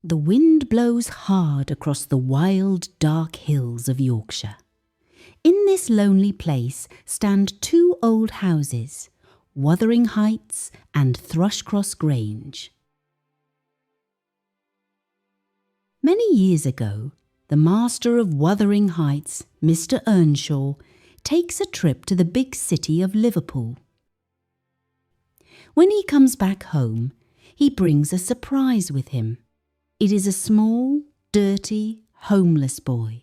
The wind blows hard across the wild, dark hills of Yorkshire. In this lonely place stand two old houses, Wuthering Heights and Thrushcross Grange. Many years ago, the master of Wuthering Heights, Mr. Earnshaw, takes a trip to the big city of Liverpool. When he comes back home, he brings a surprise with him. It is a small, dirty, homeless boy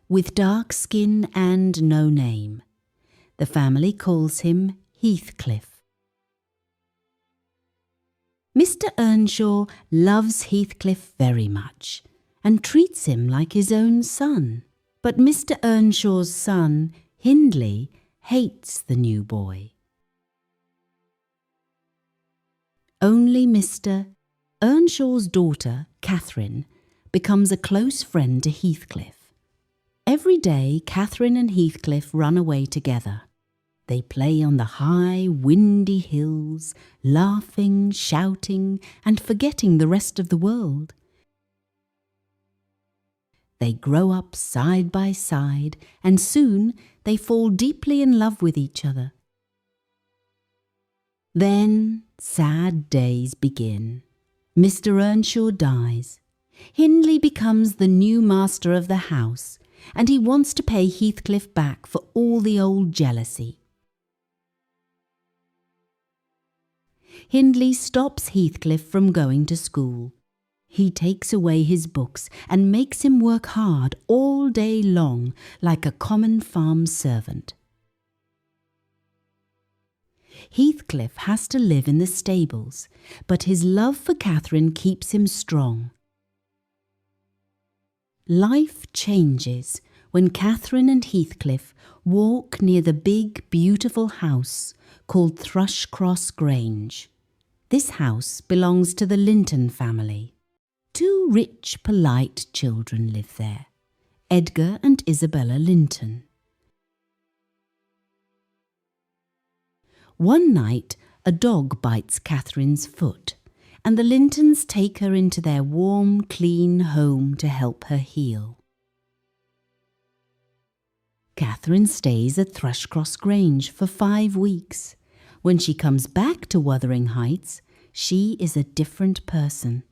with dark skin and no name. The family calls him Heathcliff. Mr. Earnshaw loves Heathcliff very much and treats him like his own son. But Mr. Earnshaw's son, Hindley, hates the new boy. Only Mr. Earnshaw's daughter, Catherine, becomes a close friend to Heathcliff. Every day, Catherine and Heathcliff run away together. They play on the high, windy hills, laughing, shouting, and forgetting the rest of the world. They grow up side by side, and soon they fall deeply in love with each other. Then sad days begin. Mr. Earnshaw dies. Hindley becomes the new master of the house, and he wants to pay Heathcliff back for all the old jealousy. Hindley stops Heathcliff from going to school. He takes away his books and makes him work hard all day long like a common farm servant. Heathcliff has to live in the stables, but his love for Catherine keeps him strong. Life changes when Catherine and Heathcliff walk near the big, beautiful house called Thrushcross Grange. This house belongs to the Linton family. Two rich, polite children live there, Edgar and Isabella Linton. One night, a dog bites Catherine's foot, and the Lintons take her into their warm, clean home to help her heal. Catherine stays at Thrushcross Grange for 5 weeks. When she comes back to Wuthering Heights, she is a different person.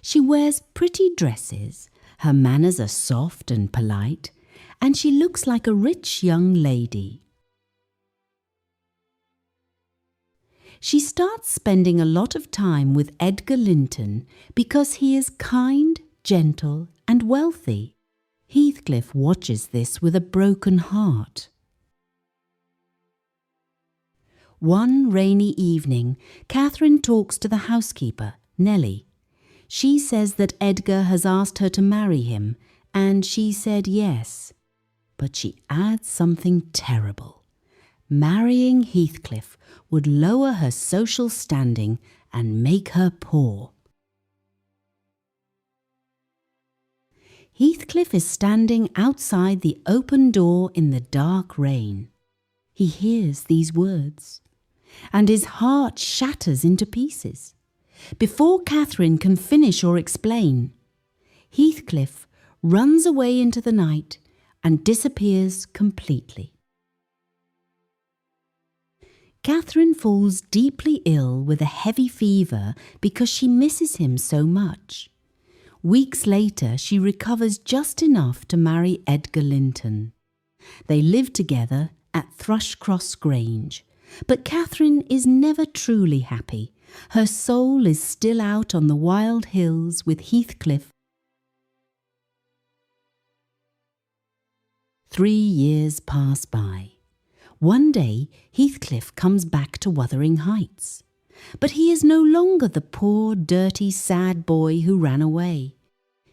She wears pretty dresses, her manners are soft and polite, and she looks like a rich young lady. She starts spending a lot of time with Edgar Linton because he is kind, gentle, and wealthy. Heathcliff watches this with a broken heart. One rainy evening, Catherine talks to the housekeeper, Nellie. She says that Edgar has asked her to marry him, and she said yes. But she adds something terrible. Marrying Heathcliff would lower her social standing and make her poor. Heathcliff is standing outside the open door in the dark rain. He hears these words, and his heart shatters into pieces. Before Catherine can finish or explain, Heathcliff runs away into the night and disappears completely. Catherine falls deeply ill with a heavy fever because she misses him so much. Weeks later, she recovers just enough to marry Edgar Linton. They live together at Thrushcross Grange, but Catherine is never truly happy. Her soul is still out on the wild hills with Heathcliff. 3 years pass by. One day, Heathcliff comes back to Wuthering Heights. But he is no longer the poor, dirty, sad boy who ran away.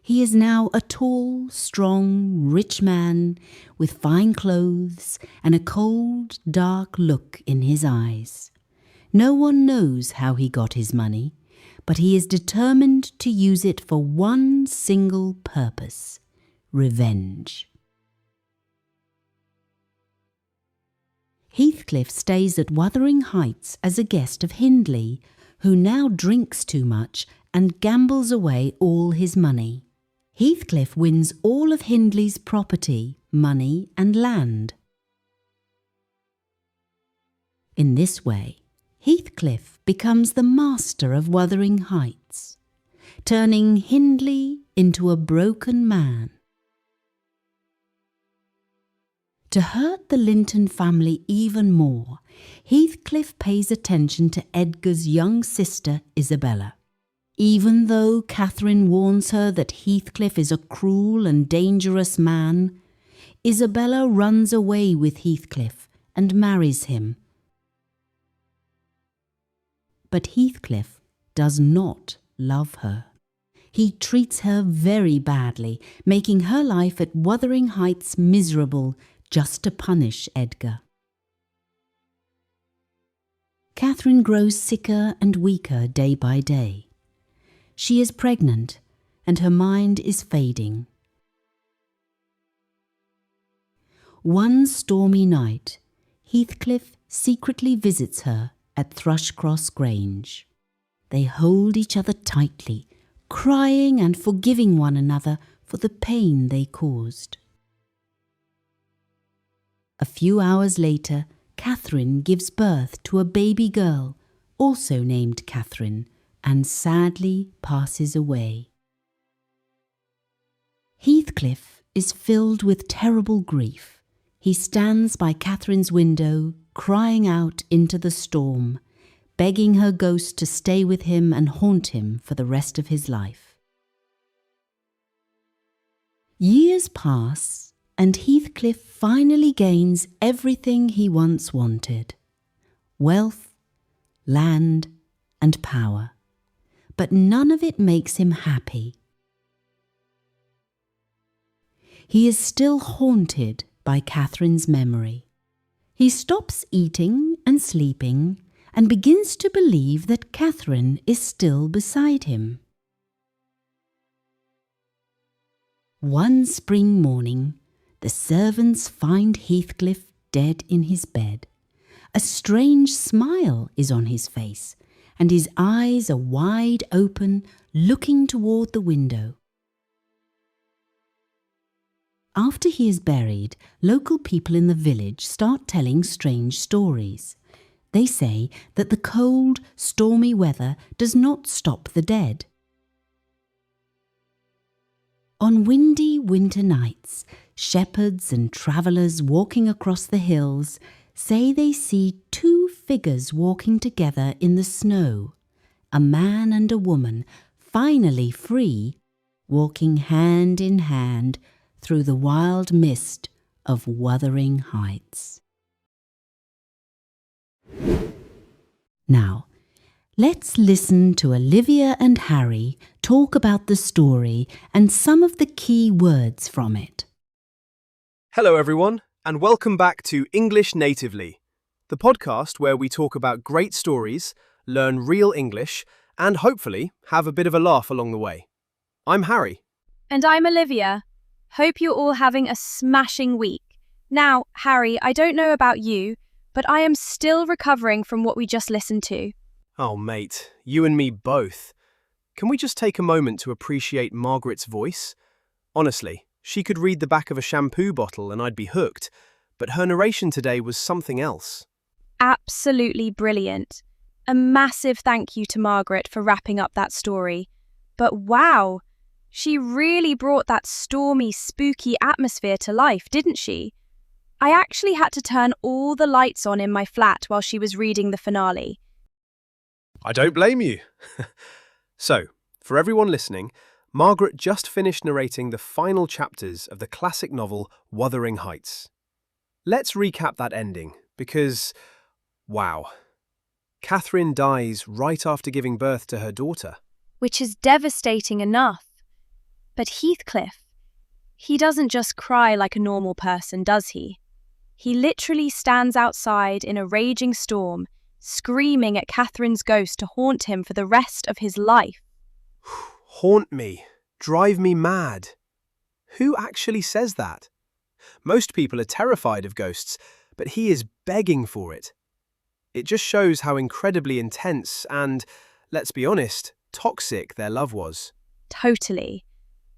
He is now a tall, strong, rich man with fine clothes and a cold, dark look in his eyes. No one knows how he got his money, but he is determined to use it for one single purpose: revenge. Heathcliff stays at Wuthering Heights as a guest of Hindley, who now drinks too much and gambles away all his money. Heathcliff wins all of Hindley's property, money and land. In this way, Heathcliff becomes the master of Wuthering Heights, turning Hindley into a broken man. To hurt the Linton family even more, Heathcliff pays attention to Edgar's young sister Isabella. Even though Catherine warns her that Heathcliff is a cruel and dangerous man, Isabella runs away with Heathcliff and marries him. But Heathcliff does not love her. He treats her very badly, making her life at Wuthering Heights miserable just to punish Edgar. Catherine grows sicker and weaker day by day. She is pregnant and her mind is fading. One stormy night, Heathcliff secretly visits her at Thrushcross Grange. They hold each other tightly, crying and forgiving one another for the pain they caused. A few hours later, Catherine gives birth to a baby girl, also named Catherine, and sadly passes away. Heathcliff is filled with terrible grief. He stands by Catherine's window, crying out into the storm, begging her ghost to stay with him and haunt him for the rest of his life. Years pass, and Heathcliff finally gains everything he once wanted: wealth, land, and power. But none of it makes him happy. He is still haunted by Catherine's memory. He stops eating and sleeping and begins to believe that Catherine is still beside him. One spring morning, the servants find Heathcliff dead in his bed. A strange smile is on his face, and his eyes are wide open, looking toward the window. After he is buried, local people in the village start telling strange stories. They say that the cold, stormy weather does not stop the dead. On windy winter nights, shepherds and travellers walking across the hills say they see two figures walking together in the snow, a man and a woman, finally free, walking hand in hand through the wild mist of Wuthering Heights. Now, let's listen to Olivia and Harry talk about the story and some of the key words from it. Hello everyone, and welcome back to English Natively, the podcast where we talk about great stories, learn real English, and hopefully have a bit of a laugh along the way. I'm Harry. And I'm Olivia. Hope you're all having a smashing week. Now, Harry, I don't know about you, but I am still recovering from what we just listened to. Oh mate, you and me both. Can we just take a moment to appreciate Margaret's voice? Honestly, she could read the back of a shampoo bottle and I'd be hooked, but her narration today was something else. Absolutely brilliant. A massive thank you to Margaret for wrapping up that story. But wow, she really brought that stormy, spooky atmosphere to life, didn't she? I actually had to turn all the lights on in my flat while she was reading the finale. I don't blame you. So, for everyone listening, Margaret just finished narrating the final chapters of the classic novel Wuthering Heights. Let's recap that ending, because, wow, Catherine dies right after giving birth to her daughter. Which is devastating enough. But Heathcliff, he doesn't just cry like a normal person, does he? He literally stands outside in a raging storm, screaming at Catherine's ghost to haunt him for the rest of his life. Haunt me. Drive me mad. Who actually says that? Most people are terrified of ghosts, but he is begging for it. It just shows how incredibly intense and, let's be honest, toxic their love was. Totally.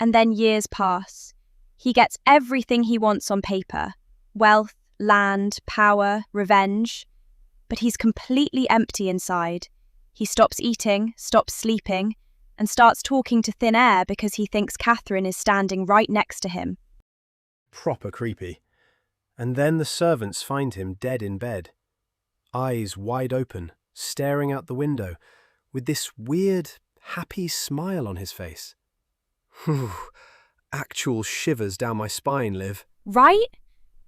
And then years pass. He gets everything he wants on paper: wealth, land, power, revenge. But he's completely empty inside. He stops eating, stops sleeping, and starts talking to thin air because he thinks Catherine is standing right next to him. Proper creepy. And then the servants find him dead in bed, eyes wide open, staring out the window, with this weird, happy smile on his face. Whew, actual shivers down my spine, Liv. Right?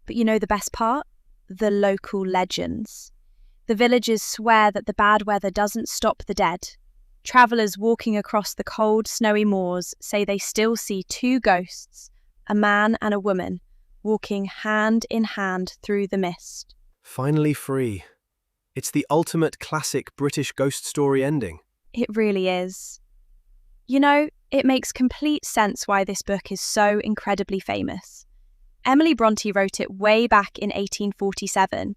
But you know the best part? The local legends. The villagers swear that the bad weather doesn't stop the dead. Travellers walking across the cold, snowy moors say they still see two ghosts, a man and a woman, walking hand in hand through the mist. Finally free. It's the ultimate classic British ghost story ending. It really is. You know, it makes complete sense why this book is so incredibly famous. Emily Brontë wrote it way back in 1847.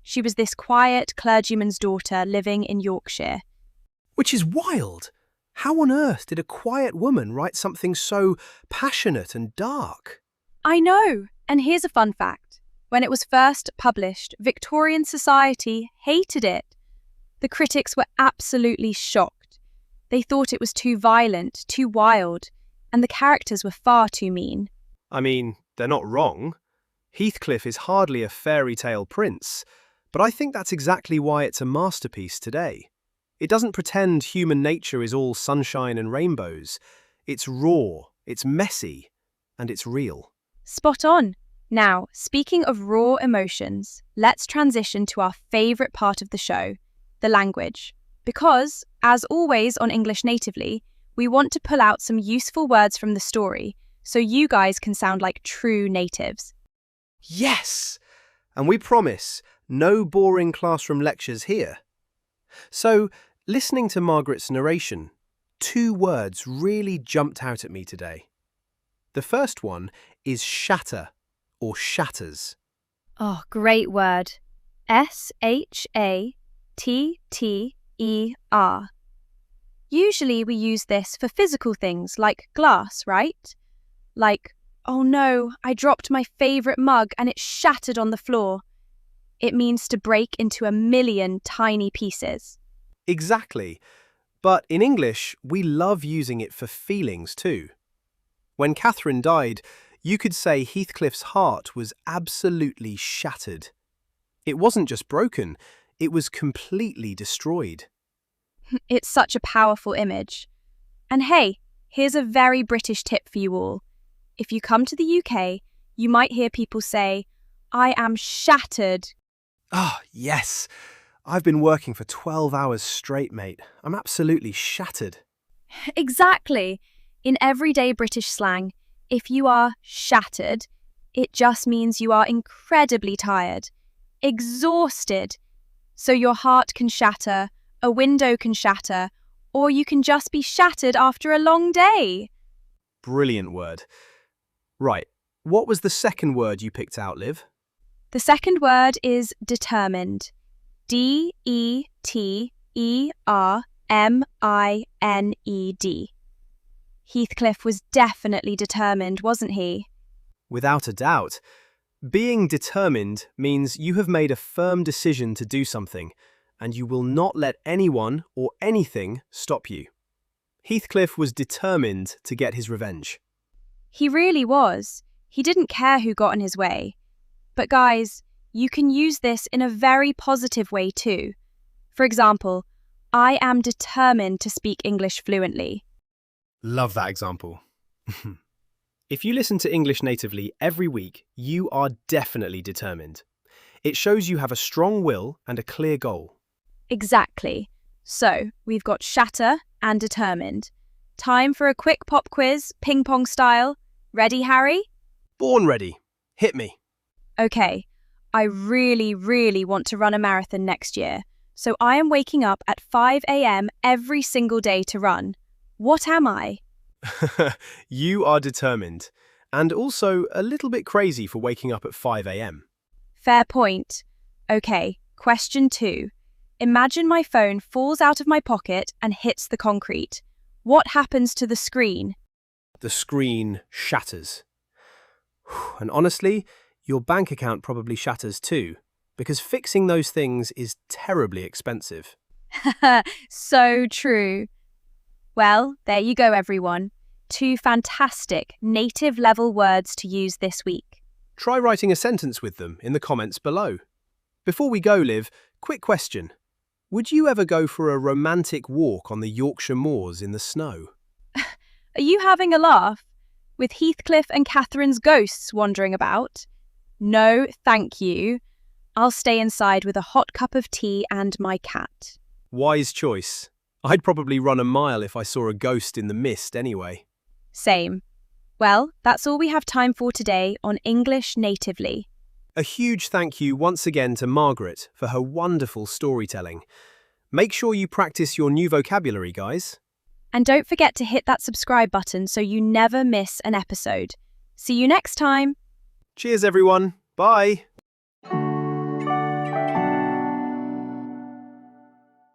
She was this quiet clergyman's daughter living in Yorkshire. Which is wild. How on earth did a quiet woman write something so passionate and dark? I know, and here's a fun fact. When it was first published, Victorian society hated it. The critics were absolutely shocked. They thought it was too violent, too wild, and the characters were far too mean. I mean, they're not wrong. Heathcliff is hardly a fairy tale prince, but I think that's exactly why it's a masterpiece today. It doesn't pretend human nature is all sunshine and rainbows. It's raw, it's messy, and it's real. Spot on. Now, speaking of raw emotions, let's transition to our favourite part of the show, the language. Because, as always on English Natively, we want to pull out some useful words from the story so you guys can sound like true natives. Yes! And we promise, no boring classroom lectures here. So, listening to Margaret's narration, two words really jumped out at me today. The first one is shatter, or shatters. Oh, great word. S-H-A-T-T-E-R. Usually we use this for physical things like glass, right? Like, oh no, I dropped my favourite mug and it shattered on the floor. It means to break into a million tiny pieces. Exactly. But in English, we love using it for feelings too. When Catherine died, you could say Heathcliff's heart was absolutely shattered. It wasn't just broken, it was completely destroyed. It's such a powerful image. And hey, here's a very British tip for you all. If you come to the UK, you might hear people say, I am shattered. Ah, yes. I've been working for 12 hours straight, mate. I'm absolutely shattered. Exactly. In everyday British slang, if you are shattered, it just means you are incredibly tired, exhausted. So your heart can shatter, a window can shatter, or you can just be shattered after a long day. Brilliant word. Right, what was the second word you picked out, Liv? The second word is determined. D-E-T-E-R-M-I-N-E-D. Heathcliff was definitely determined, wasn't he? Without a doubt. Being determined means you have made a firm decision to do something, and you will not let anyone or anything stop you. Heathcliff was determined to get his revenge. He really was. He didn't care who got in his way. But guys, you can use this in a very positive way too. For example, I am determined to speak English fluently. Love that example. If you listen to English Natively every week, you are definitely determined. It shows you have a strong will and a clear goal. Exactly. So, we've got shatter and determined. Time for a quick pop quiz, ping pong style. Ready, Harry? Born ready. Hit me. Okay, I really want to run a marathon next year, so I am waking up at 5 a.m. every single day to run. What am I? You are determined, and also a little bit crazy for waking up at 5 a.m. Fair point. Okay, question 2. Imagine my phone falls out of my pocket and hits the concrete. What happens to the screen? The screen shatters. And honestly, your bank account probably shatters too, because fixing those things is terribly expensive. So true. Well, there you go, everyone. 2 fantastic native-level words to use this week. Try writing a sentence with them in the comments below. Before we go, Liv, quick question. Would you ever go for a romantic walk on the Yorkshire moors in the snow? Are you having a laugh? With Heathcliff and Catherine's ghosts wandering about? No, thank you. I'll stay inside with a hot cup of tea and my cat. Wise choice. I'd probably run a mile if I saw a ghost in the mist anyway. Same. Well, that's all we have time for today on English Natively. A huge thank you once again to Margaret for her wonderful storytelling. Make sure you practice your new vocabulary, guys. And don't forget to hit that subscribe button so you never miss an episode. See you next time. Cheers, everyone. Bye.